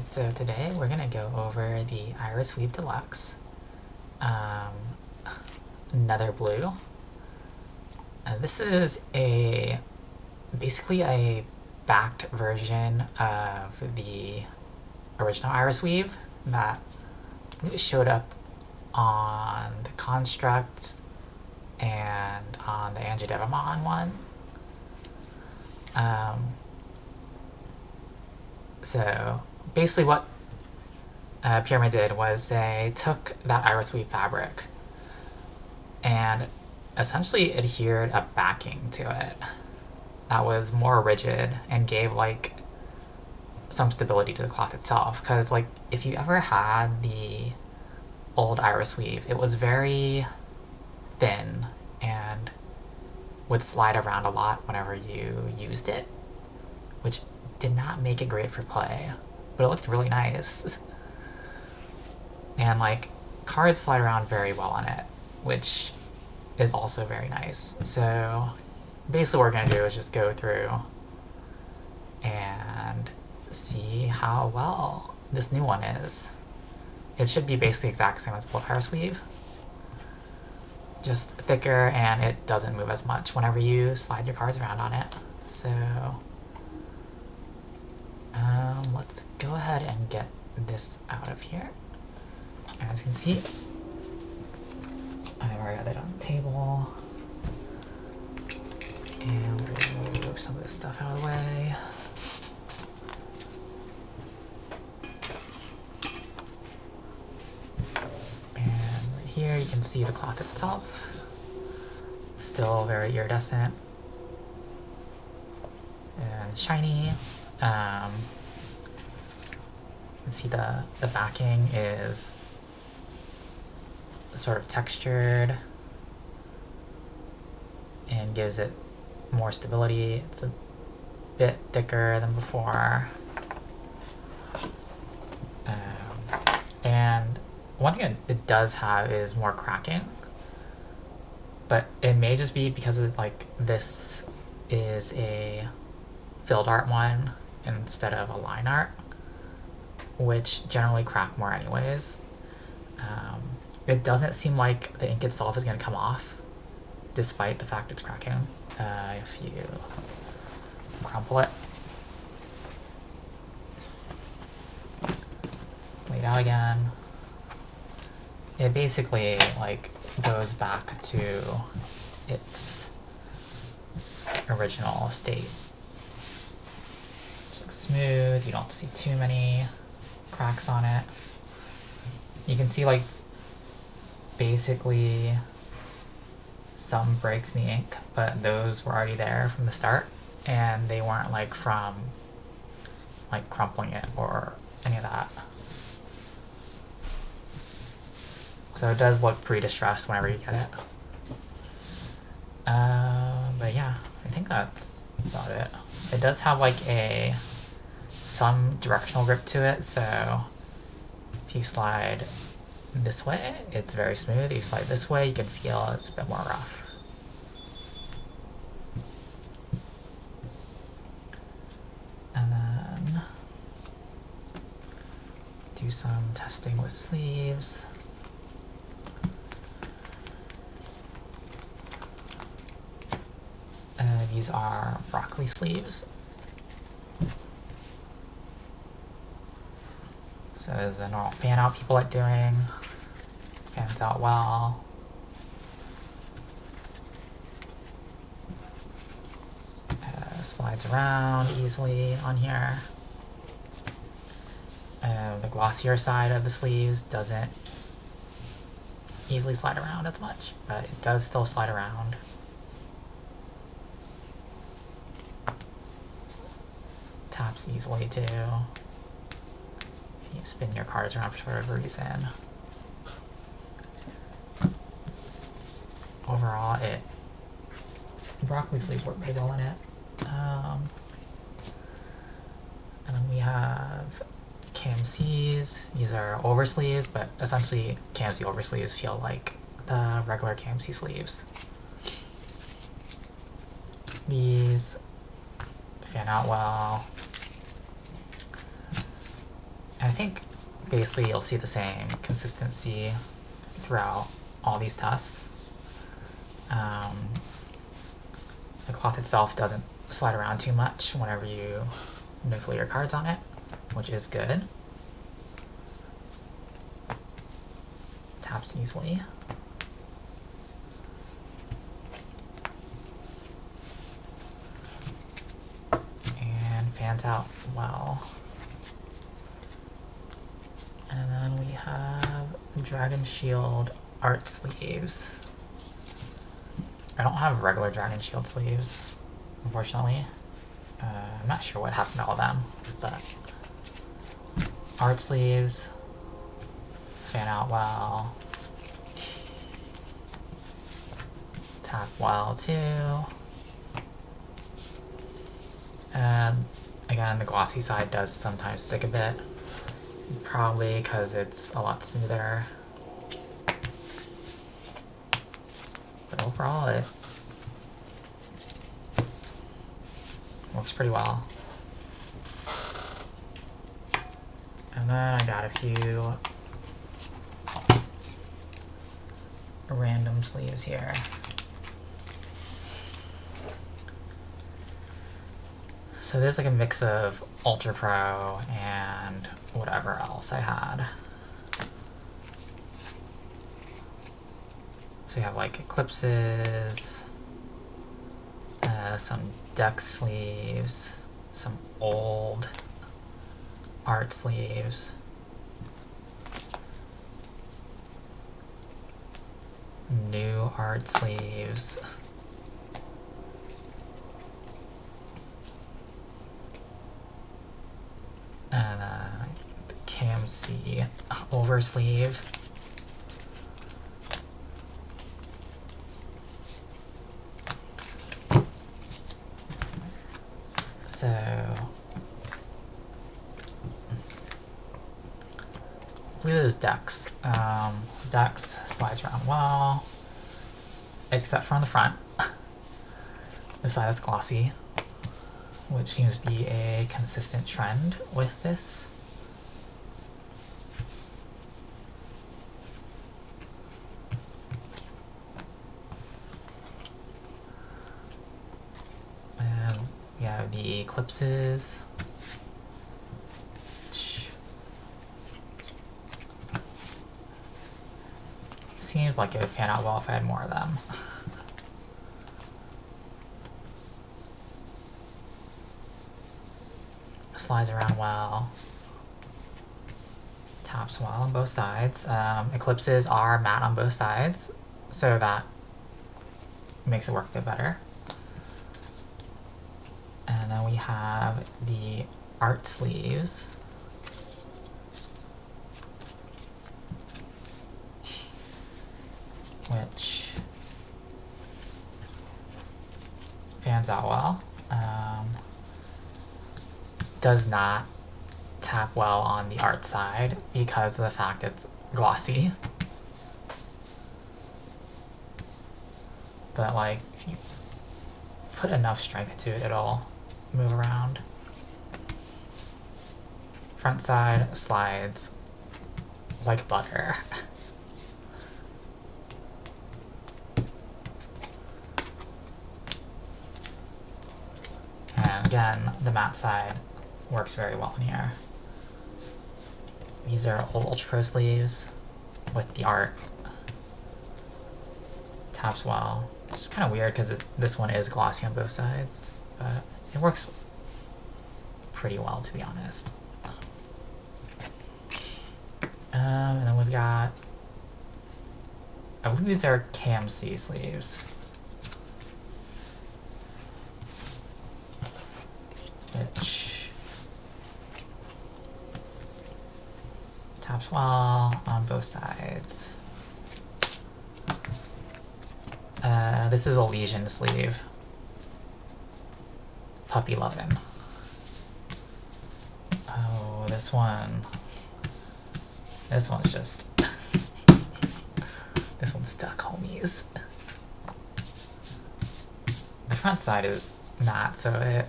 Alright, so today we're gonna go over the Irisweave Deluxe, Nether Blue. This is basically a backed version of the original Irisweave that showed up on the Constructs and on the Angidevamon one. So basically what Pyramid did was they took that Irisweave fabric and essentially adhered a backing to it that was more rigid and gave like some stability to the cloth itself. Because like if you ever had the old Irisweave, it was very thin and would slide around a lot whenever you used it, which did not make it great for play, but it looked really nice. And like cards slide around very well on it, which is also very nice. So basically what we're gonna do is just go through and see how well this new one is. It should be basically the exact same as old Irisweave, just thicker, and it doesn't move as much whenever you slide your cards around on it. So let's go ahead and get this out of here. As you can see, I've already got it on the table. And we'll move some of this stuff out of the way. And right here you can see the cloth itself. Still very iridescent and shiny. You can see the backing is sort of textured and gives it more stability. It's a bit thicker than before. And one thing it does have is more cracking, but it may just be because of like this is a filled art one instead of a line art, which generally crack more anyways. It doesn't seem like the ink itself is going to come off, despite the fact it's cracking. If you crumple it, lay it out again, it basically like goes back to its original state. Just looks smooth. You don't see too many cracks on it. You can see like basically some breaks in the ink, but those were already there from the start, and they weren't like from like crumpling it or any of that. So it does look pretty distressed whenever you get it. But yeah, I think that's about it. It does have like some directional grip to it, so if you slide this way, it's very smooth. You slide this way, you can feel it's a bit more rough. And then do some testing with sleeves. These are broccoli sleeves. So there's a normal fan out people like doing. Fans out well. Slides around easily on here. The glossier side of the sleeves doesn't easily slide around as much, but it does still slide around. Taps easily too. You spin your cards around for whatever reason. Overall, broccoli sleeves work pretty well in it. And then we have KMCs. These are oversleeves, but essentially KMC oversleeves feel like the regular KMC sleeves. These fan out well. think basically you'll see the same consistency throughout all these tests. The cloth itself doesn't slide around too much whenever you manipulate your cards on it, which is good. Taps easily. And fans out well. And then we have Dragon Shield art sleeves. I don't have regular Dragon Shield sleeves, unfortunately. I'm not sure what happened to all of them, but art sleeves, fan out well, tap well too. And again, the glossy side does sometimes stick a bit, probably because it's a lot smoother. But overall, it works pretty well. And then I got a few random sleeves here. So there's like a mix of Ultra Pro and whatever else I had. So we have like eclipses, some deck sleeves, some old art sleeves, new art sleeves, and the KMC oversleeve. So I believe it is Dex. Dex slides around well, except for on the front. The side that's glossy, which seems to be a consistent trend with this. And we have the eclipses, which seems like it would fan out well if I had more of them. Slides around well, taps well on both sides. Eclipses are matte on both sides, so that makes it work a bit better. And then we have the art sleeves, which fans out well. Does not tap well on the art side because of the fact it's glossy. But like, if you put enough strength into it, it'll move around. Front side slides like butter. And again, the matte side works very well in here. These are old Ultra Pro sleeves with the art. Taps well, which is kind of weird because this one is glossy on both sides, but it works pretty well, to be honest. And then we've got, I believe these are KMC sleeves, which taps well on both sides. This is a Legion sleeve. Puppy lovin'. Oh, this one's just this one's stuck, homies. The front side is matte, so it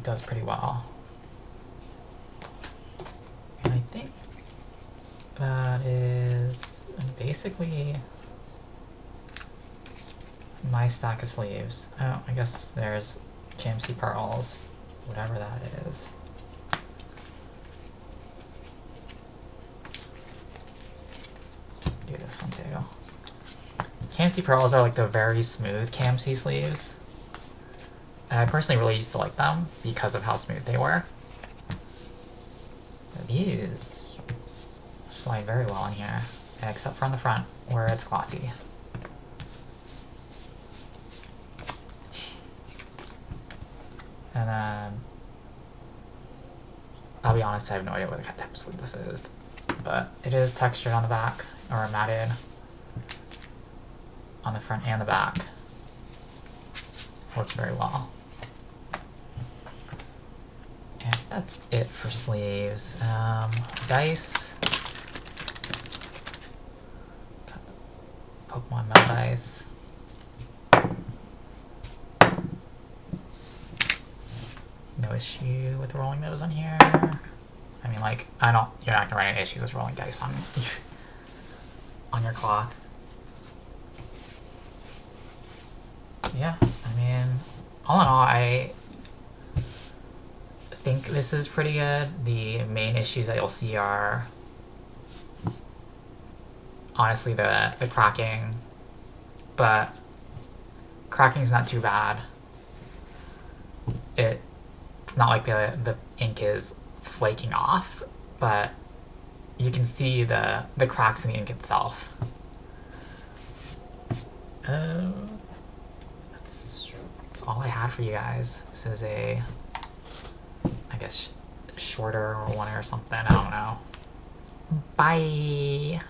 does pretty well. And that is basically my stack of sleeves. Oh, I guess there's KMC pearls, whatever that is. Do this one too. KMC pearls are like the very smooth KMC sleeves. And I personally really used to like them because of how smooth they were. But these slide very well in here, except for on the front where it's glossy. And then, I'll be honest, I have no idea what type of sleeve this is, but it is textured on the back, or matted on the front and the back. Works very well. And that's it for sleeves. Dice. Got the Pokemon Metal Dice. No issue with rolling those on here. I mean, like, you're not gonna run into issues with rolling dice on your cloth. Yeah, I mean, all in all, I think this is pretty good. The main issues that you'll see are honestly the cracking, but cracking's not too bad. It's not like the ink is flaking off, but you can see the cracks in the ink itself. That's all I had for you guys. This is a, I guess, shorter one or something. I don't know. Bye!